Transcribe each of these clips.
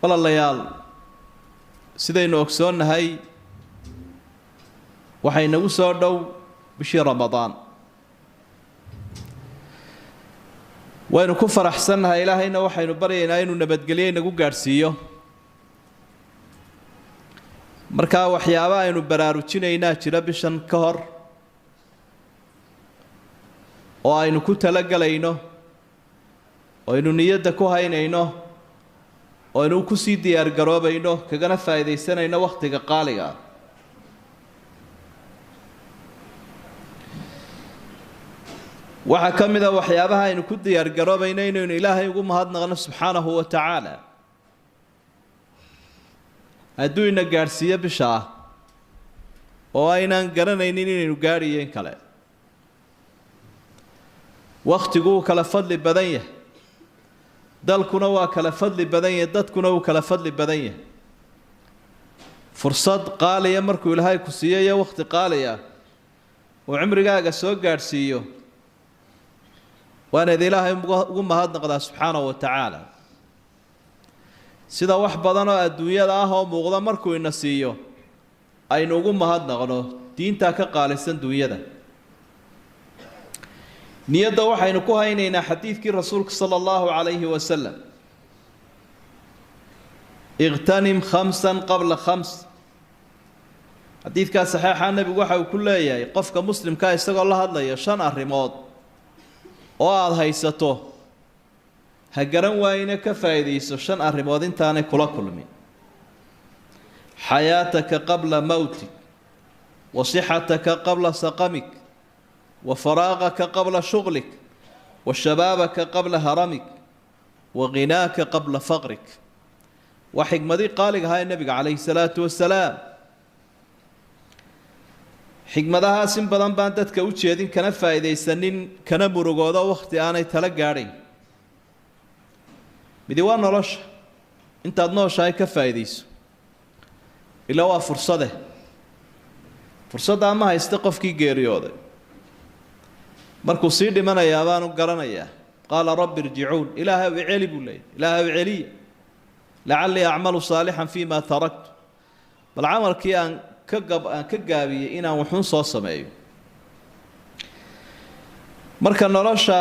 walaalayaal sidaynu ogsoonnahay waxay nagu soo dhow bishii Ramadaan waynu ku faraxsannahay ilaahayna waxaynu baryaynaa inuu nabadgelyo nagu gaarsiiyo marka waxyaabo aynu baraarujinaynaa jira bishan ka hor oo aynu ku talagalayno oo aynu niyadda ku haynayno oo aynu ku sii diyaar garoobayno kagana faa'iideysanayno waqtiga qaaliga waxa kamida waxyaabaha aynu ku diyaar garoobayno inaynu ilaahay ugu mahadnaqno subxaanahu wa ta'ala hadduu ina gaarsiiyo bisha oo aynaan garanaynin inaynu gaariyeen kale waqtigu kala fadli badan yahay dalkuna waa kala fadli badan yahay dadkuna uu kala fadli badan yahay fursad qaaliya markuu ilaahay ku siiyay waqti qaaliya oo cimrigaaga soo gaarsiiyo waana ilaahay ugu mahadnaqdaa subxaanahu wa ta'ala sida wax badan oo adduunyada ah oo muuqda markuu ina siiyo aynu ugu mahadnaqno diinta ka qaalisan dunyada niyada waxaynu ku haynaynaa xadiidkii rasuulka sallallahu alayhi wa sallam اغتنم خمسا قبل خمس حديث صحيح عن النبي waxa uu ku leeyahay qofka muslimka isagoo la hadlaya shan arrimood oo aad haysato ha garan waayna ka faa'iideyso shan arrimood intaanay kula kulmin حياتك قبل موتك وصحتك قبل سقمك وفراغك قبل شغلك وشبابك قبل هرمك وغناك قبل فقرك وحكمتي قال هاي النبي عليه الصلاة والسلام حكمتها سن بدن بان dadka u jeedin kana faa'iideysanin kana murugooda waqti aanay tala gaarin midi waa nolosha intaad nooshahay ka faa'iideyso ilaa waa fursada ma haysta qofkii geeriyooday markuu sii dhimanayaa baanu garanayaa qaala rabbi irji'uun ilaaha wiceli bulay ilaaha wiceli la'alli a'malu salihan fima taraktu bal amalkii aan ka gaabiyay inaan wuxuun soo sameeyo marka nolosha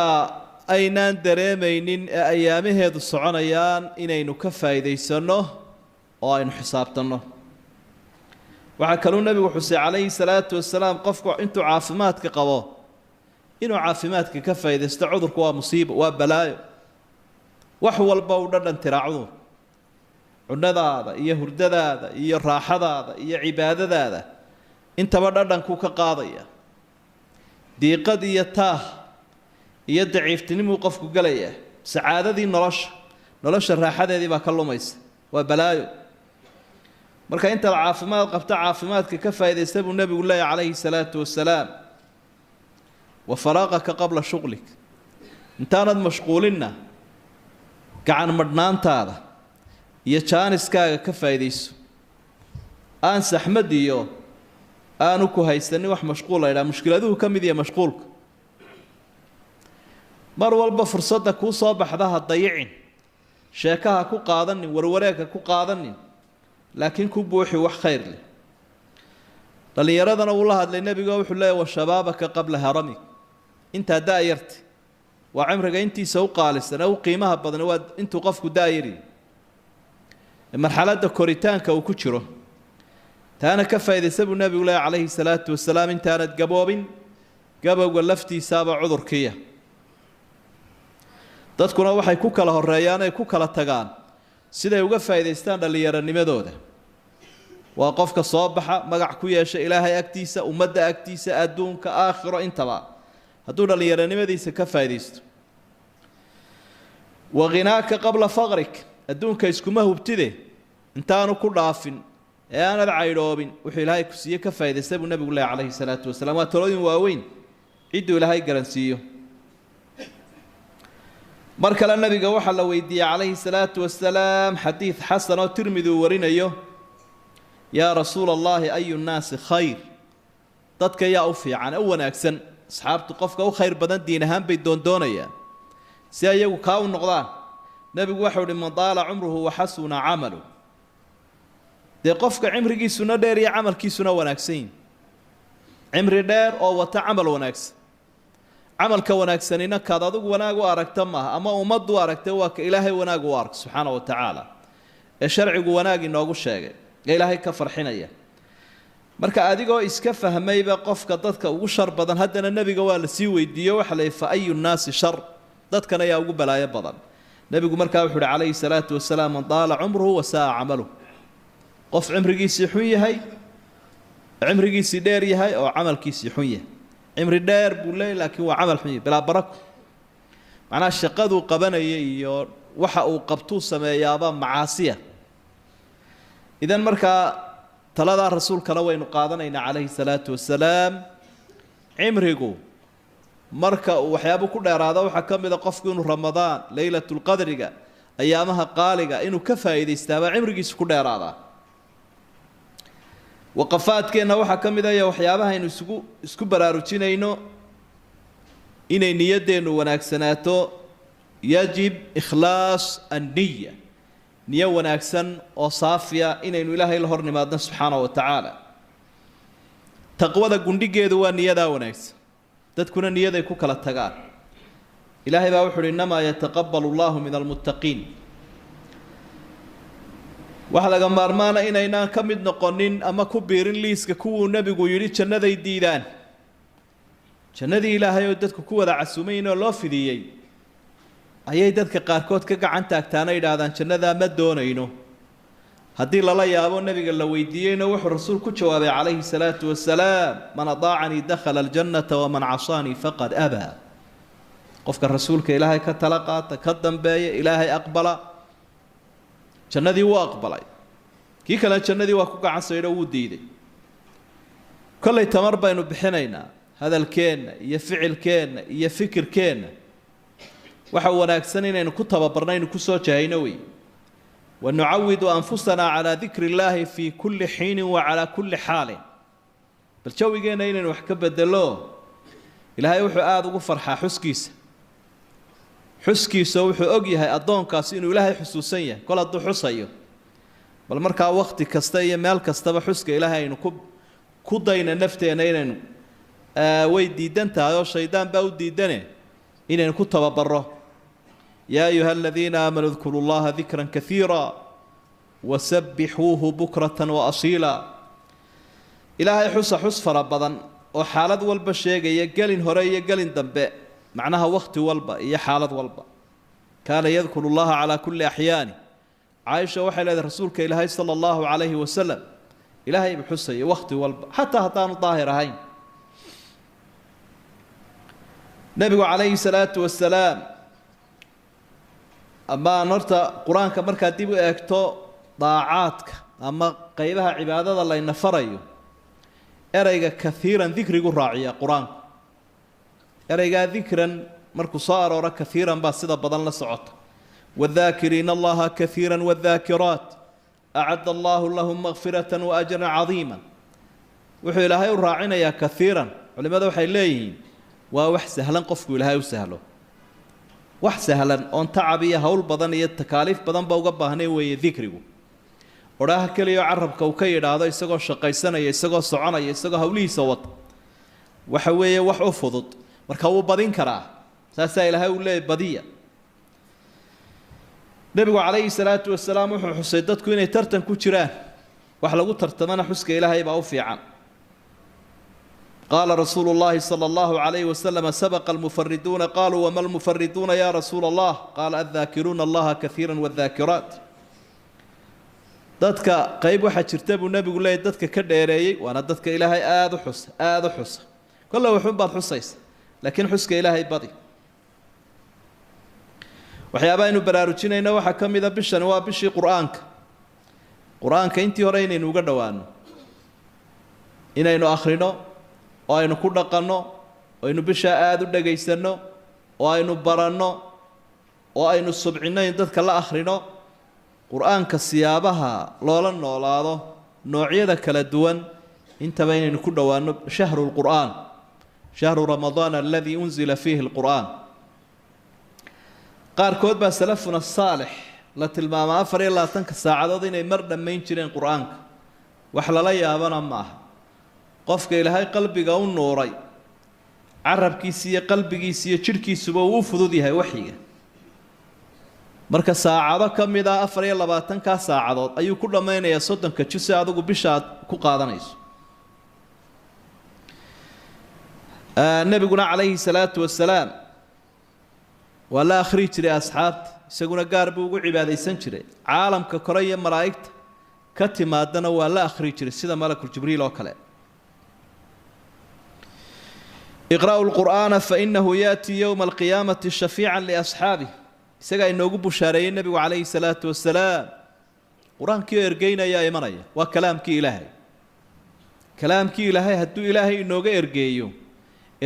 aynaan dareemaynin ayaamaheedu soconayaan inaynu ka faa'iideysano oo aynu xisaabtano waxa kaloo nabigu xusay calayhi salaatu wasalaam qofku intuu caafimaadka qabo inuu caafimaadka ka faa'iideysto cudurku waa musiibo waa balaayo wax walba uu dhadhan tiraacdo cunadaada iyo hurdadaada iyo raaxadaada iyo cibaadadaada intaba dhadhanku ka qaadaya diiqad iyo taah iyo daciiftinimo qofku galaya sacaadadii nolosha raaxadeedii baa ka lumaysa waa balaayo marka inta caafimaad qabta caafimaadka ka faa'iideysta buu nabigu leeyahay calayhi salaatu wasalaam wa faraaqaka qabla shughlik intaanad mashquulinna gacan madhnaantaada iyo jaaniskaaga ka faa'iideyso aan saxmad iyo aanu ku haysanin wax mashquul ah mushkiladuhu kamid yahay mashquulka mar walba fursada ku soo baxda ha dayicin sheekaha ku qaadanin warwareega ku qaadanin laakiin ku buuxi wax khayr leh dhalinyaradana uu la hadlay nabiga wuxuu leeyahay wa shabaabaka qabla haramik inta daayirti waa cimriga intiisa u qaalisan oo qiimaha badan waa intuu qofku daayiri marxaladda koritaanka uu ku jiro taana ka faa'iideysa buu nabigu leeyahay calayhi salaatu wasalaam intaanad gaboobin gabowga laftiisaaba cudurkiya dadkuna waxay ku kala horeeyaan ay ku kala tagaan siday uga faa'iideystaan dhallinyaranimadooda waa qofka soo baxa magac ku yeesha ilaahay agtiisa ummadda agtiisa adduunka aakhiro intaba hadduu dhallinyaranimadiisa ka faa'iideysto waginaaka qabla faqrik adduunka iskuma hubtide intaanu ku dhaafin ee aanad caydhoobin wuxuu ilaahay ku siiye ka faa'iideysta buu nabigu leeyahay calayhi salaatu wasalaam waa talooyin waaweyn cidduu ilaahay garansiiyo mar kale nabiga waxa la weydiiyay calayhi salaatu wasalaam xadiid xasan oo tirmidi uu warinayo yaa rasuul allahi ayu nnaasi khayr dadka yaa u fiican u wanaagsan asxaabtu qofka u khayr badan diin ahaan bay doondoonayaan si ayagu kaa u noqdaan nebigu waxa uhi man daala cumruhu waxasuna camalu dee qofka cimrigiisuna dheer iyo camalkiisuna wanaagsan yihin cimri dheer oo wata camal wanaagsan camalka wanaagsanina kaad adigu wanaag u aragta maaha ama ummaddu u aragtay waa ka ilaahay wanaag u ark subxaana wa tacaala ee sharcigu wanaag inoogu sheegay ee ilaahay ka farxinaya marka adigoo iska fahmayba qofka dadka ugu shar badan haddana nebiga waa la sii weydiiyo waxa la fa ayu nnaasi shar dadkan ayaa ugu balaayo badan nebigu markaa wuxuu uhi calayhi salaatu wasalaam man daala cumruhu wasaaa camaluh qof cimrigiisii xun yahay cimrigiisii dheer yahay oo camalkiisii xun yahay cimri dheer buu leeyahy laakiin waa camal xun yahay bilaa barako macnaha shaqaduu qabanaya iyo waxa uu qabtuu sameeyaaba macaasiya idan markaa taladaa rasuulkana waynu qaadanaynaa calayhi salaatu wasalaam cimrigu marka uu waxyaabo ku dheeraado waxaa ka mid a qofku inuu ramadaan leylatulqadriga ayaamaha qaaliga inuu ka faa'iidaystaabaa cimrigiisa ku dheeraadaa waqafaadkeenna waxaa ka mid aya waxyaabaha aynu isku baraarujinayno inay niyaddeennu wanaagsanaato yajib ikhlaas anniya niyo wanaagsan oo saafiya inaynu ilaahay la hor nimaadno subxaana wa tacaala taqwada gundhigeedu waa niyadaa wanaagsan dadkuna niyaday ku kala tagaan ilaahay baa wuxu uhi innamaa yataqabbalu allahu min almuttaqiin waxa laga maarmaana inaynaan ka mid noqonin ama ku biirin liiska kuwuu nebigu yidhi jannaday diidaan jannadii ilaahay oo dadku ku wada casuumayn oo loo fidiyey ayay dadka qaarkood ka gacan taagtaana yidhaahdaan jannadaa ma doonayno haddii lala yaabo nebiga la weydiiyeyna wuxuu rasuul ku jawaabay calayhi salaatu wasalaam man adaacanii dakhala aljannata waman casaanii faqad abaa qofka rasuulka ilaahay ka tala qaata ka dambeeya ilaahay aqbala jannadii wuu aqbalay kii kalena jannadii waa ku gacan saydho wuu diiday kollay tamar baynu bixinaynaa hadalkeenna iyo ficilkeenna iyo fikirkeenna waxa wanaagsan inaynu ku tababarnaynu ku soo jahayno wey wanucawidu anfusanaa calaa dikri illaahi fii kulli xiinin wa calaa kulli xaalin bal jawigeenna inaynu wax ka bedelo ilaahay wuxuu aada ugu farxaa xuskiisa wuxuu og yahay addoonkaasi inuu ilaahay xusuusan yahay kol hadduu xusayo bal markaa wakhti kasta iyo meel kastaba xuska ilaahay aynu ku dayna nafteenna inaynu way diidan tahay oo shaydaan baa u diidane inaynu ku tababarro yaa ayuha aladiina aamanuu dkuru llaha dikran kaiira wasabbixuuhu bukratan waasiila ilaahay xusa xus fara badan oo xaalad walba sheegaya gelin hore iyo gelin dambe macnaha wakhti walba iyo xaalad walba kaana yadkuru llaha calaa kulli axyaani caaisha waxay leedahay rasuulka ilaahay sala allahu calayhi wasalam ilaahay buu xusaya wakhti walba xataa haddaanu daahir ahayn nebigu calayhi salaatu wasalaam amaan horta qur-aanka markaa dib u eegto daacaadka ama qeybaha cibaadada layna farayo ereyga kaiiran dikrigu raaciya qur-aanku ereygaa dikran markuu soo arooro kaiiran baa sida badan la socota wadaakiriina allaha kaiira wadaakiraat acadda allahu lahum makfirata waajran cadiima wuxuu ilaahay u raacinayaa kaiiran culimada waxay leeyihiin waa wax sahlan qofku ilaahay u sahlo wax sahlan oon tacab iyo hawl badan iyo takaaliif badanba uga baahnay weeye dikrigu odhaha keliyaoo carabka uu ka yidhaahdo isagoo shaqaysanaya isagoo soconaya isagoo hawlihiisa wata waxa weeye wax u fudud marka wuu badin karaa saasaa ilaahay uu leeyahy badiya nebigu calayhi salaatu wasalaam wuxuu xusay dadku inay tartan ku jiraan wax lagu tartamana xuska ilaahay baa u fiican qaala rasuulu llahi sala allahu calayhi wasalam sabaqa almufariduuna qaluu wama almufariduuna ya rasuula allah qaala addaakiruuna allaha kaiira wadaakiraat dadka qayb waxaa jirta buu nebigu leeyahy dadka ka dheereeyey waana dadka ilaahay aada u xusa kolle waxun baad xusaysa laakiin xuska ilaahay badi waxyaabaa aynu baraarujinayna waxaa ka mida bishani waa bishii qur-aanka intii hore inaynu uga dhowaano inaynu akhrino oo aynu ku dhaqanno oo aynu bishaa aada u dhagaysanno oo aynu baranno oo aynu subcinno in dadka la akhrino qur-aanka siyaabaha loola noolaado noocyada kala duwan intaba inaynu ku dhowaano shahru lqur'aan shahru ramadaan aladii unzila fiihi lqur'aan qaarkood baa salafuna saalix la tilmaama 24 saacadood inay mar dhammayn jireen quraanka wax lala yaabana ma aha qofka ilaahay qalbiga u nuuray carabkiisa iyo qalbigiisa iyo jirkiisuba uu fudud yahay waxiga marka saacado kamid ah 24 saacadood ayuu ku dhameynaya 30 juz adigu bishaad ku qaadanayso nabiguna calayhi salaatu wasalaam wala akhri jiray asxaabta isaguna gaar buu ugu cibaadeysan jiray caalamka kore iyo malaa'igta ka timaadana waa la akhri jiray sida malakul jibriil oo kale اقرأوا القرآن فإنه يأتي يوم القيامة شفيعا لأصحابه isaga inoogu bushaareeyay nabigu calayhi salaatu wasalaam quraanka ergeynaya imanaya waa kalaamkii ilaahay hadduu ilaahay inooga ergeeyo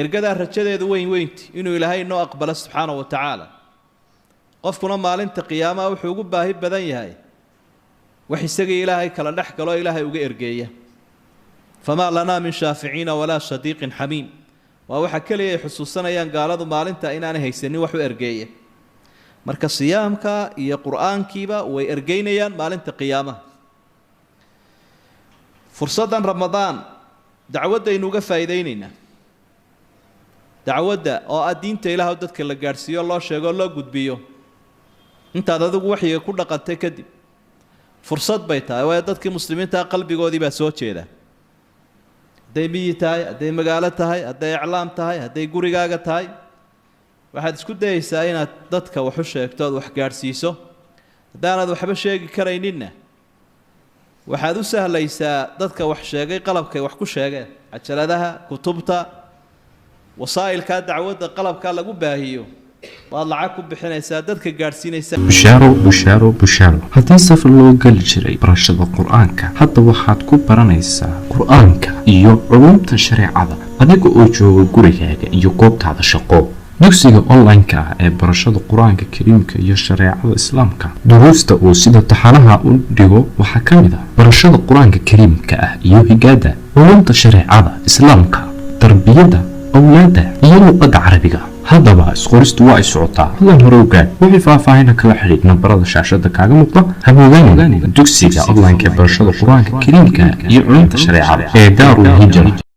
ergada rajadeedu weynti inuu ilaahay noo aqbalo subxaanahu wa tacaala qofkuna maalinta qiyaamaha wuxuu ugu baahi badan yahay wax isaga ilaahay kala dhex galo ilaahay uga ergeeya famaa lanaa min shaaficiina walaa shadiiqin xamiim waa waxa kaliya ay xusuusanayaan gaaladu maalinta inaanay haysanin wax u ergeeya marka siyaamka iyo quraankiiba way ergeynayaan maalinta qiyaamaha fursadan ramadaan dacwadda inuga faa'iideynayna dacwadda oo diinta ilaahay dadka la gaarsiiyo loo sheego loo gudbiyo intaad adigu waxiga ku dhaqantay kadib fursad bay tahay way dadkii muslimiinta qalbigoodii baa soo jeeda haday miyi tahay haday magaalo tahay haday iclaam tahay haday gurigaaga tahay waxaad isku dayaysaa inaad dadka wax u sheegto wax gaarsiiso hadaanad waxba sheegi karayninna waxaad u sahlaysaa dadka wax sheegay qalabkay wax ku sheegeen cajaladaha kutubta wasaa'ilka dacwadda qalabka lagu baahiyo waad lacag ku bixinaysaa dadka gaarsiinaysaa bushaaro haddii safar loo gali jiray barashada qur-aanka hadda waxaad ku baranaysaa qur-aanka iyo culumta shareecada adiga oo jooga gurigaaga iyo goobtaada shaqo dugsiga online-ka ee barashada qur-aanka kariimka iyo shareecada islaamka duruusta oo sida taxanaha u dhigo waxaa ka mid ah barashada qur-aanka kariimka ah iyo higaada culumta shareecada islaamka tarbiyada awlaada iyo luqadda carabiga haddaba isqoristu waa ay socotaa hadan hore ogaad wixii faahfaahin kala xiriir nambarada shaashada kaaga muuqda haboogaan dugsiga online-ka ee barashada qur-aanka kariimka iyo culumta shareecada ee daarul hijra